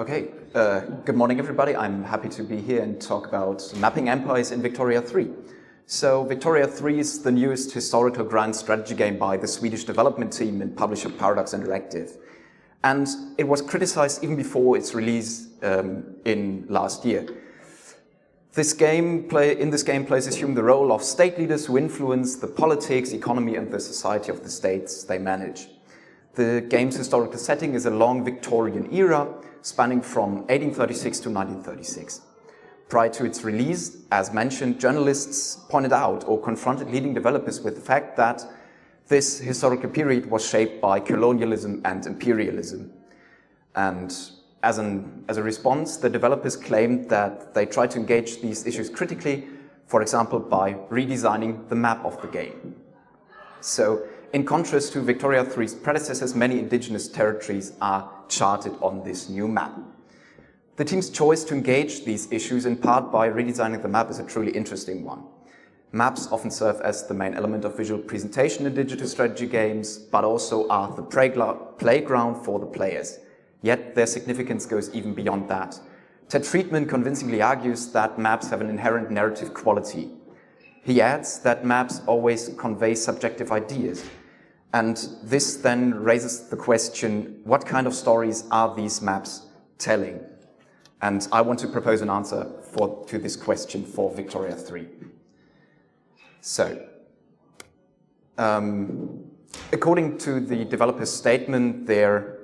Okay, good morning everybody. I'm happy to be here and talk about mapping empires in Victoria 3. So Victoria 3 is the newest historical grand strategy game by the Swedish development team and publisher Paradox Interactve. And it was criticized even before its release in last year. In this game players assume the role of state leaders who influence the politics, economy and the society of the states they manage. The game's historical setting is a long Victorian era, spanning from 1836 to 1936. Prior to its release, as mentioned, journalists pointed out or confronted leading developers with the fact that this historical period was shaped by colonialism and imperialism. And as a response, the developers claimed that they tried to engage these issues critically, for example, by redesigning the map of the game. So, in contrast to Victoria 3's predecessors, many indigenous territories are charted on this new map. The team's choice to engage these issues in part by redesigning the map is a truly interesting one. Maps often serve as the main element of visual presentation in digital strategy games, but also are the playground for the players. Yet their significance goes even beyond that. Ted Friedman convincingly argues that maps have an inherent narrative quality. He adds that maps always convey subjective ideas. And this then raises the question, what kind of stories are these maps telling? And I want to propose an answer to this question for Victoria 3. So, according to the developer's statement, their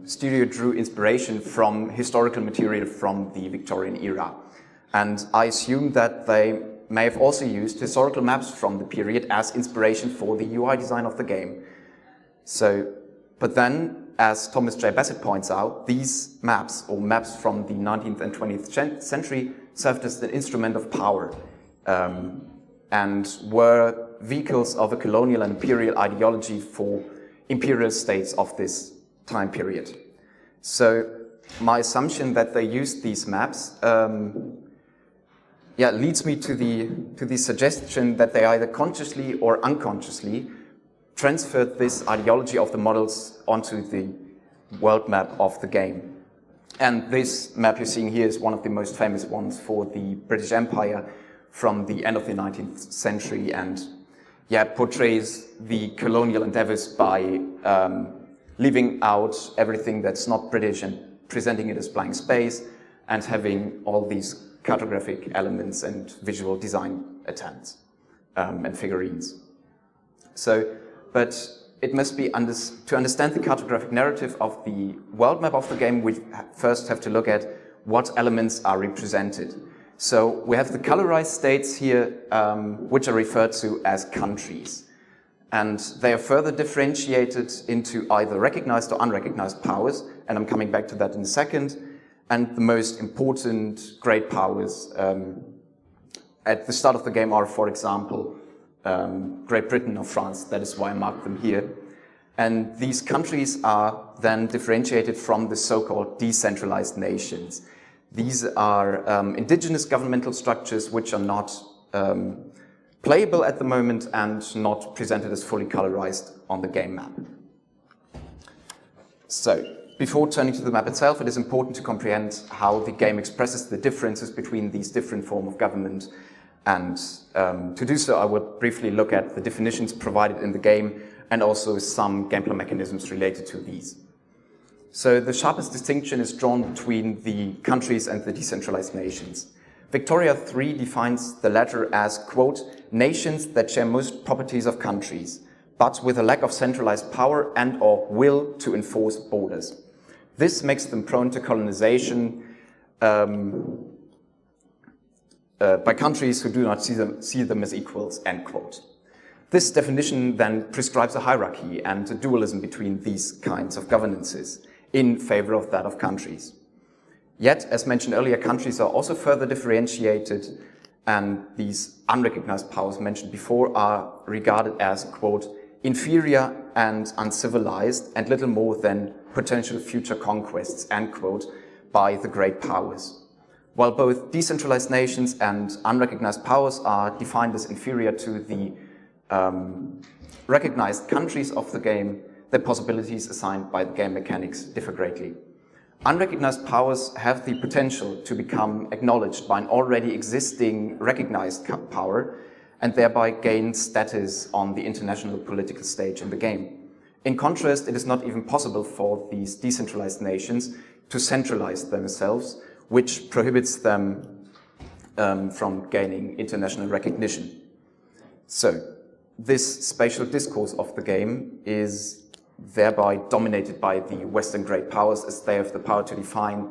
studio drew inspiration from historical material from the Victorian era. And I assume that they may have also used historical maps from the period as inspiration for the UI design of the game. But then, as Thomas J. Bassett points out, these maps, or maps from the 19th and 20th century, served as an instrument of power and were vehicles of a colonial and imperial ideology for imperial states of this time period. So my assumption that they used these maps leads me to the suggestion that they either consciously or unconsciously transferred this ideology of the models onto the world map of the game. And this map you're seeing here is one of the most famous ones for the British Empire from the end of the 19th century and portrays the colonial endeavors by leaving out everything that's not British and presenting it as blank space and having all these cartographic elements and visual design attempts and figurines. But it must be, to understand the cartographic narrative of the world map of the game, we first have to look at what elements are represented. So we have the colorized states here, which are referred to as countries. And they are further differentiated into either recognized or unrecognized powers, and I'm coming back to that in a second. And the most important great powers at the start of the game are, for example, Great Britain or France. That is why I marked them here. And these countries are then differentiated from the so-called decentralized nations. These are indigenous governmental structures which are not playable at the moment and not presented as fully colorized on the game map. So, before turning to the map itself, it is important to comprehend how the game expresses the differences between these different forms of government. And to do so, I will briefly look at the definitions provided in the game and also some gameplay mechanisms related to these. So the sharpest distinction is drawn between the countries and the decentralized nations. Victoria 3 defines the latter as, quote, nations that share most properties of countries, but with a lack of centralized power and or will to enforce borders. This makes them prone to colonization by countries who do not see them as equals, end quote. This definition then prescribes a hierarchy and a dualism between these kinds of governances in favor of that of countries. Yet, as mentioned earlier, countries are also further differentiated, and these unrecognized powers mentioned before are regarded as, quote, inferior and uncivilized and little more than potential future conquests, end quote, by the great powers. While both decentralized nations and unrecognized powers are defined as inferior to the recognized countries of the game, their possibilities assigned by the game mechanics differ greatly. Unrecognized powers have the potential to become acknowledged by an already existing recognized power and thereby gain status on the international political stage in the game. In contrast, it is not even possible for these decentralized nations to centralize themselves, which prohibits them from gaining international recognition. So, this spatial discourse of the game is thereby dominated by the Western great powers, as they have the power to define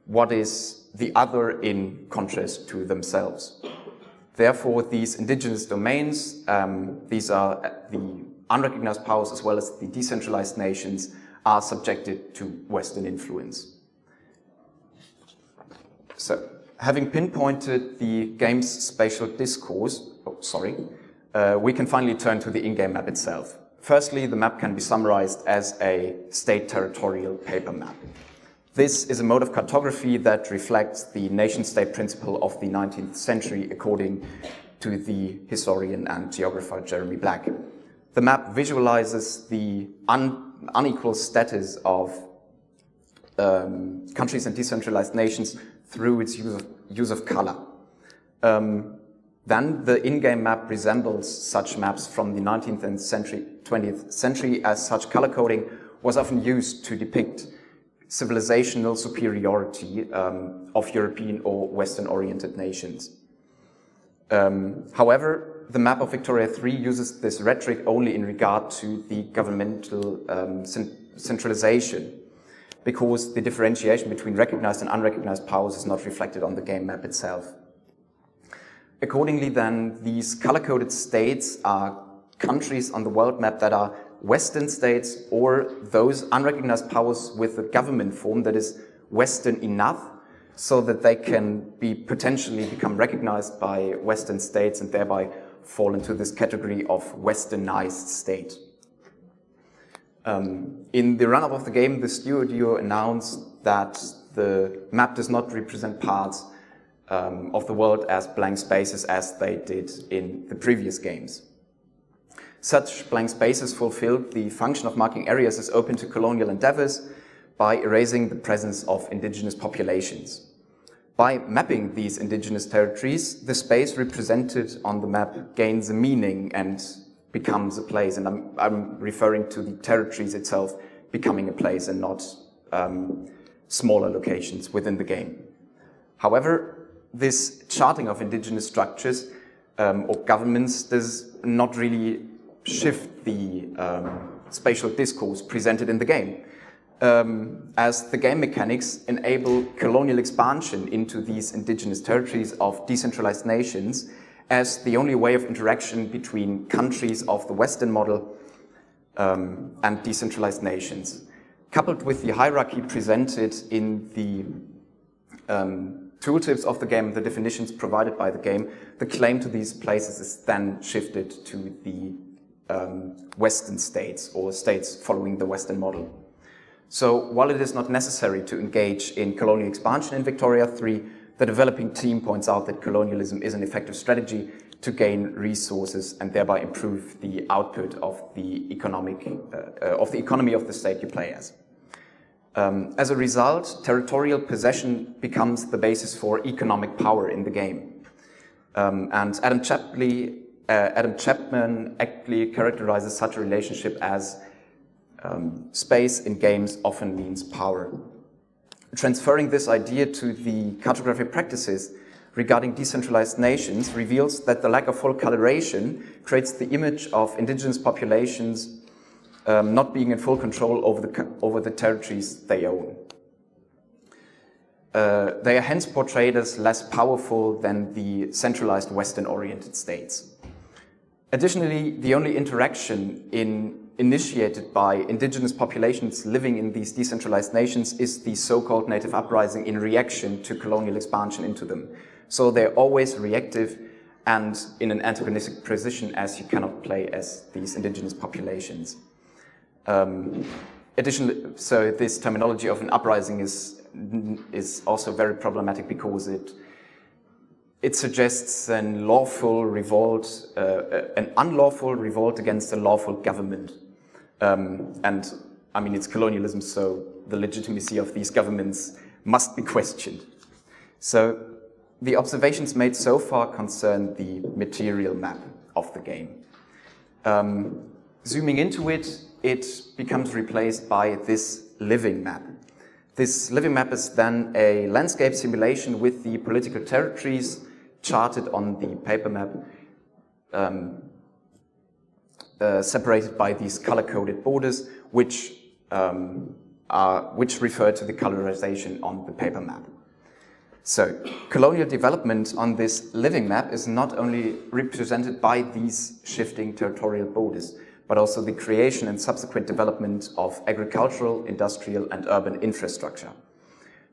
what is the other in contrast to themselves. Therefore, these indigenous domains, these are the unrecognized powers as well as the decentralized nations, are subjected to Western influence. So, having pinpointed the game's spatial discourse, we can finally turn to the in-game map itself. Firstly, the map can be summarized as a state territorial paper map. This is a mode of cartography that reflects the nation-state principle of the 19th century according to the historian and geographer Jeremy Black. The map visualizes the unequal status of countries and decentralized nations through its use of color. Then the in-game map resembles such maps from the 19th and 20th century, as such color coding was often used to depict civilizational superiority of European or Western-oriented nations. However, the map of Victoria 3 uses this rhetoric only in regard to the governmental centralization, because the differentiation between recognized and unrecognized powers is not reflected on the game map itself. Accordingly, then, these color-coded states are countries on the world map that are Western states or those unrecognized powers with a government form that is Western enough so that they can be potentially become recognized by Western states and thereby fall into this category of westernized state. In the run-up of the game, the studio announced that the map does not represent parts of the world as blank spaces as they did in the previous games. Such blank spaces fulfilled the function of marking areas as open to colonial endeavors by erasing the presence of indigenous populations. By mapping these indigenous territories, the space represented on the map gains a meaning and becomes a place, and I'm referring to the territories itself becoming a place and not smaller locations within the game. However, this charting of indigenous structures or governments does not really shift the spatial discourse presented in the game, as the game mechanics enable colonial expansion into these indigenous territories of decentralized nations as the only way of interaction between countries of the Western model and decentralized nations. Coupled with the hierarchy presented in the tooltips of the game, the definitions provided by the game, the claim to these places is then shifted to the Western states or states following the Western model. So while it is not necessary to engage in colonial expansion in Victoria 3, the developing team points out that colonialism is an effective strategy to gain resources and thereby improve the output of the economy of the state you play as. As a result, territorial possession becomes the basis for economic power in the game. And Adam Chapman actually characterizes such a relationship as space in games often means power. Transferring this idea to the cartographic practices regarding decentralized nations reveals that the lack of full coloration creates the image of indigenous populations not being in full control over the territories they own. They are hence portrayed as less powerful than the centralized Western-oriented states. Additionally, the only interaction initiated by indigenous populations living in these decentralized nations is the so-called native uprising in reaction to colonial expansion into them. So they're always reactive and in an antagonistic position, as you cannot play as these indigenous populations. Additionally, so this terminology of an uprising is also very problematic because it suggests an unlawful revolt against a lawful government. And I mean, it's colonialism, so the legitimacy of these governments must be questioned. So the observations made so far concern the material map of the game. Zooming into it, it becomes replaced by this living map. This living map is then a landscape simulation with the political territories charted on the paper map, separated by these color-coded borders, which refer to the colorization on the paper map. So, colonial development on this living map is not only represented by these shifting territorial borders, but also the creation and subsequent development of agricultural, industrial, and urban infrastructure.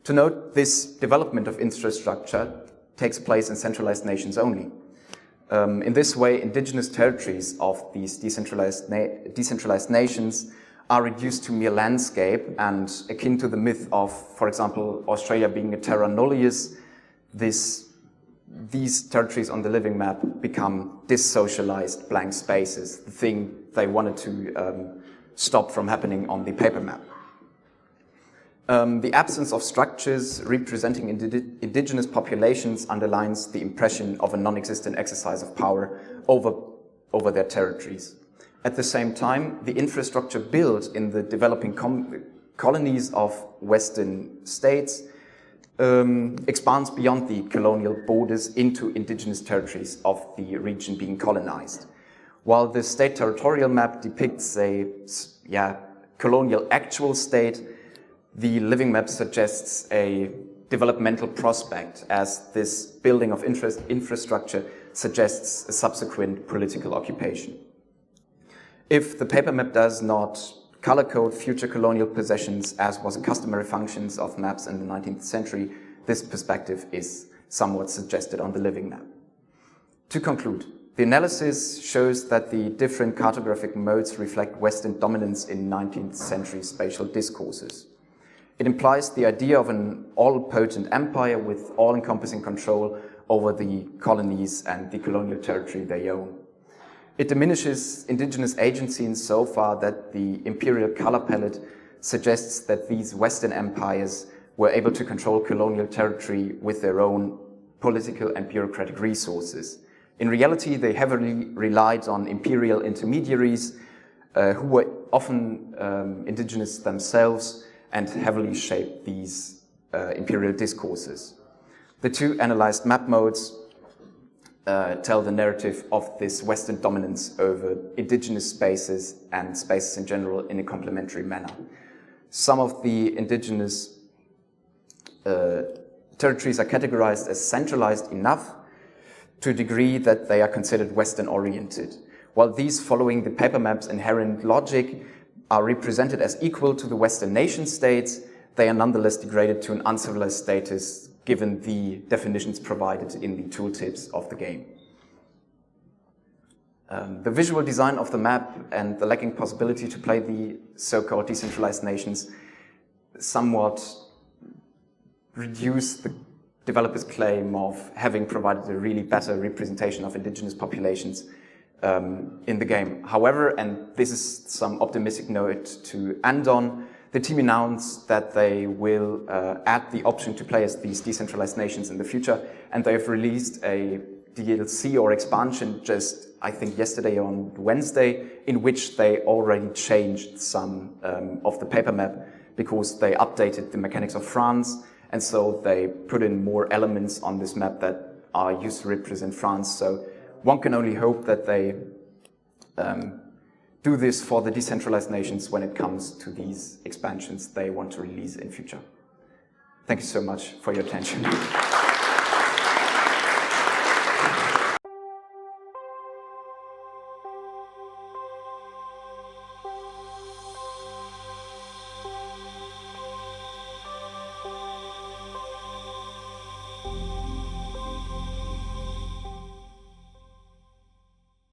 To note, this development of infrastructure takes place in centralized nations only. In this way, indigenous territories of these decentralized nations are reduced to mere landscape, and akin to the myth of, for example, Australia being a terra nullius, these territories on the living map become dissocialized blank spaces, the thing they wanted to stop from happening on the paper map. The absence of structures representing indigenous populations underlines the impression of a non-existent exercise of power over their territories. At the same time, the infrastructure built in the developing colonies of Western states expands beyond the colonial borders into indigenous territories of the region being colonized. While the state territorial map depicts a colonial actual state, the living map suggests a developmental prospect, as this building of infrastructure suggests a subsequent political occupation. If the paper map does not color code future colonial possessions, as was a customary function of maps in the 19th century, this perspective is somewhat suggested on the living map. To conclude, the analysis shows that the different cartographic modes reflect Western dominance in 19th century spatial discourses. It implies the idea of an all-potent empire with all-encompassing control over the colonies and the colonial territory they own. It diminishes indigenous agency insofar that the imperial color palette suggests that these Western empires were able to control colonial territory with their own political and bureaucratic resources. In reality, they heavily relied on imperial intermediaries who were often indigenous themselves and heavily shaped these imperial discourses. The two analyzed map modes tell the narrative of this Western dominance over indigenous spaces and spaces in general in a complementary manner. Some of the indigenous territories are categorized as centralized enough to a degree that they are considered Western-oriented, while these, following the paper map's inherent logic, are represented as equal to the Western nation-states. They are nonetheless degraded to an uncivilized status given the definitions provided in the tooltips of the game. The visual design of the map and the lacking possibility to play the so-called decentralized nations somewhat reduce the developer's claim of having provided a really better representation of indigenous populations in the game. However, and this is some optimistic note to end on, the team announced that they will add the option to play as these decentralized nations in the future, and they've released a DLC or expansion just, I think, yesterday on Wednesday, in which they already changed some of the paper map because they updated the mechanics of France, and so they put in more elements on this map that are used to represent France. So one can only hope that they do this for the decentralized nations when it comes to these expansions they want to release in future. Thank you so much for your attention.